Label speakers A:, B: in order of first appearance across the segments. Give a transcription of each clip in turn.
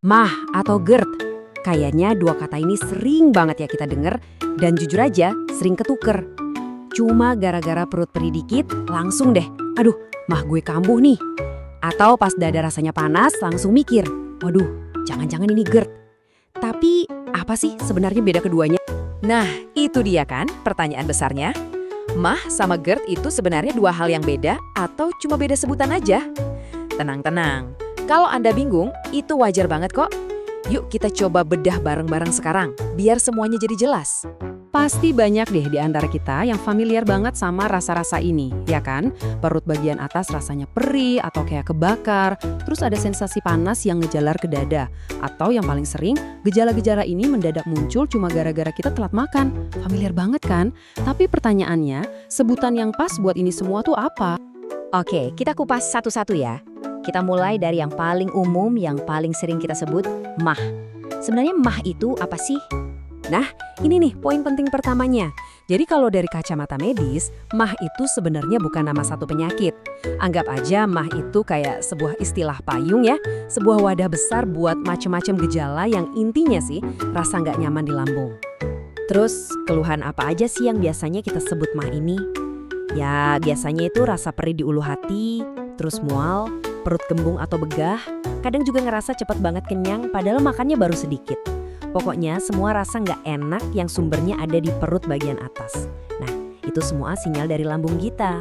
A: Mah atau GERD, kayaknya dua kata ini sering banget ya kita denger dan jujur aja sering ketuker. Cuma gara-gara perut perih dikit langsung deh, aduh mah gue kambuh nih. Atau pas dada rasanya panas langsung mikir, waduh jangan-jangan ini GERD. Tapi apa sih sebenarnya beda keduanya?
B: Nah, itu dia kan pertanyaan besarnya. Mah sama GERD itu sebenarnya dua hal yang beda atau cuma beda sebutan aja? Tenang-tenang, kalau Anda bingung, itu wajar banget kok. Yuk kita coba bedah bareng-bareng sekarang, biar semuanya jadi jelas.
A: Pasti banyak deh di antara kita yang familiar banget sama rasa-rasa ini, ya kan? Perut bagian atas rasanya perih atau kayak kebakar, terus ada sensasi panas yang ngejalar ke dada. Atau yang paling sering, gejala-gejala ini mendadak muncul cuma gara-gara kita telat makan. Familiar banget kan? Tapi pertanyaannya, sebutan yang pas buat ini semua tuh apa?
C: Oke, kita kupas satu-satu ya. Kita mulai dari yang paling umum, yang paling sering kita sebut, mah. Sebenarnya mah itu apa sih?
A: Nah, ini nih poin penting pertamanya. Jadi kalau dari kacamata medis, mah itu sebenarnya bukan nama satu penyakit. Anggap aja mah itu kayak sebuah istilah payung ya, sebuah wadah besar buat macam-macam gejala yang intinya sih rasa nggak nyaman di lambung.
C: Terus, keluhan apa aja sih yang biasanya kita sebut mah ini? Ya, biasanya itu rasa perih di ulu hati, terus mual, perut kembung atau begah, kadang juga ngerasa cepet banget kenyang padahal makannya baru sedikit. Pokoknya semua rasa nggak enak yang sumbernya ada di perut bagian atas. Nah, itu semua sinyal dari lambung kita.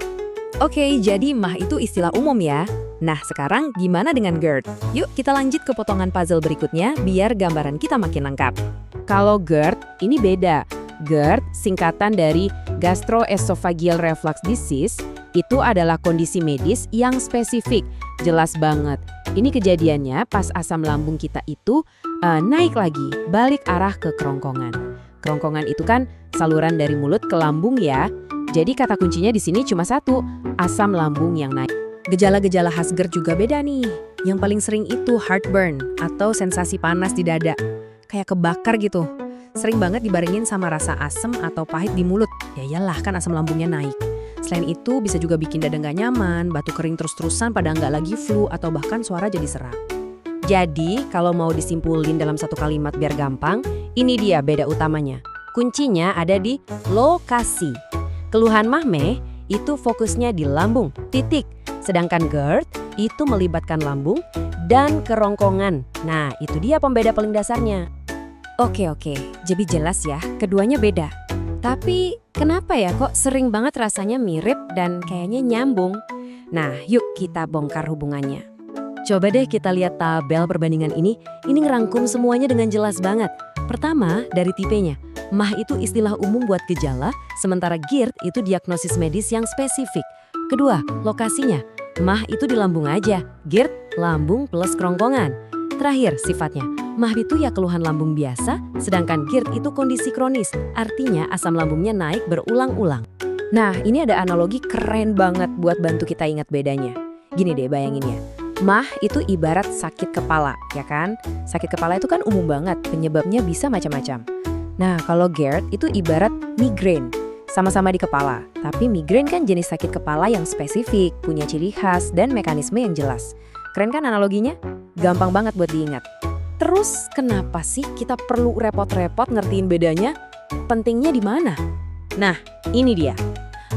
B: Oke, jadi mah itu istilah umum ya. Nah, sekarang gimana dengan GERD? Yuk kita lanjut ke potongan puzzle berikutnya biar gambaran kita makin lengkap.
A: Kalau GERD, ini beda. GERD singkatan dari Gastroesophageal Reflux Disease, itu adalah kondisi medis yang spesifik, jelas banget. Ini kejadiannya pas asam lambung kita itu naik lagi, balik arah ke kerongkongan. Kerongkongan itu kan saluran dari mulut ke lambung ya. Jadi kata kuncinya di sini cuma satu, asam lambung yang naik. Gejala-gejala khas GERD juga beda nih. Yang paling sering itu heartburn atau sensasi panas di dada. Kayak kebakar gitu. Sering banget dibarengin sama rasa asam atau pahit di mulut. Ya iyalah kan asam lambungnya naik. Selain itu bisa juga bikin dada nggak nyaman, batuk kering terus-terusan pada nggak lagi flu atau bahkan suara jadi serak. Jadi kalau mau disimpulin dalam satu kalimat biar gampang, ini dia beda utamanya. Kuncinya ada di lokasi. Keluhan mahmeh itu fokusnya di lambung, titik. Sedangkan GERD itu melibatkan lambung dan kerongkongan. Nah itu dia pembeda paling dasarnya.
C: Oke, jadi jelas ya, keduanya beda. Tapi kenapa ya kok sering banget rasanya mirip dan kayaknya nyambung?
A: Nah, yuk kita bongkar hubungannya. Coba deh kita lihat tabel perbandingan ini ngerangkum semuanya dengan jelas banget. Pertama, dari tipenya. Mah itu istilah umum buat gejala, sementara GERD itu diagnosis medis yang spesifik. Kedua, lokasinya. Mah itu di lambung aja, GERD lambung plus kerongkongan. Terakhir, sifatnya. Mah itu ya keluhan lambung biasa, sedangkan GERD itu kondisi kronis, artinya asam lambungnya naik berulang-ulang. Nah, ini ada analogi keren banget buat bantu kita ingat bedanya. Gini deh bayangin ya, mah itu ibarat sakit kepala, ya kan? Sakit kepala itu kan umum banget, penyebabnya bisa macam-macam. Nah, kalau GERD itu ibarat migrain, sama-sama di kepala. Tapi migrain kan jenis sakit kepala yang spesifik, punya ciri khas dan mekanisme yang jelas. Keren kan analoginya? Gampang banget buat diingat. Terus kenapa sih kita perlu repot-repot ngertiin bedanya? Pentingnya di mana? Nah, ini dia.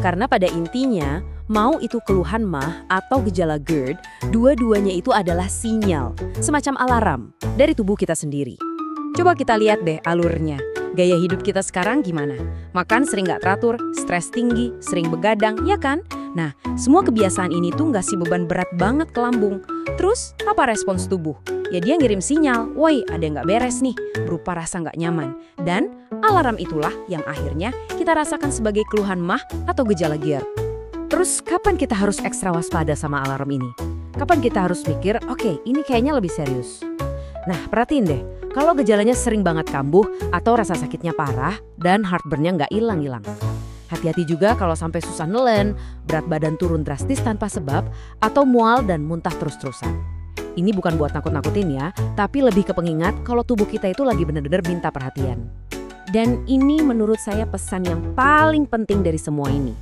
A: Karena pada intinya, mau itu keluhan mah atau gejala GERD, dua-duanya itu adalah sinyal, semacam alarm dari tubuh kita sendiri. Coba kita lihat deh alurnya. Gaya hidup kita sekarang gimana? Makan sering nggak teratur, stres tinggi, sering begadang, ya kan? Nah, semua kebiasaan ini tuh ngasih beban berat banget ke lambung. Terus, apa respons tubuh? Ya dia ngirim sinyal, woi ada yang nggak beres nih, berupa rasa nggak nyaman. Dan alarm itulah yang akhirnya kita rasakan sebagai keluhan mah atau gejala GERD. Terus kapan kita harus ekstra waspada sama alarm ini? Kapan kita harus mikir, oke, ini kayaknya lebih serius? Nah perhatiin deh, kalau gejalanya sering banget kambuh atau rasa sakitnya parah dan heartburn-nya nggak hilang-hilang. Hati-hati juga kalau sampai susah nelen, berat badan turun drastis tanpa sebab, atau mual dan muntah terus-terusan. Ini bukan buat nakut-nakutin ya, tapi lebih ke pengingat kalau tubuh kita itu lagi benar-benar minta perhatian. Dan ini menurut saya pesan yang paling penting dari semua ini.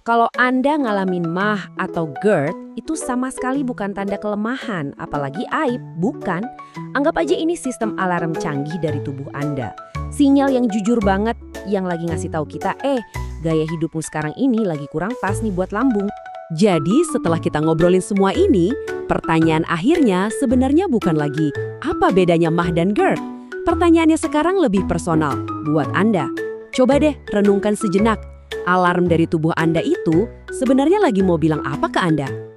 C: Kalau Anda ngalamin MAH atau GERD, itu sama sekali bukan tanda kelemahan, apalagi aib, bukan. Anggap aja ini sistem alarm canggih dari tubuh Anda. Sinyal yang jujur banget yang lagi ngasih tahu kita, gaya hidupmu sekarang ini lagi kurang pas nih buat lambung.
A: Jadi setelah kita ngobrolin semua ini, pertanyaan akhirnya sebenarnya bukan lagi apa bedanya MAH dan GERD. Pertanyaannya sekarang lebih personal buat Anda. Coba deh renungkan sejenak. Alarm dari tubuh Anda itu sebenarnya lagi mau bilang apa ke Anda?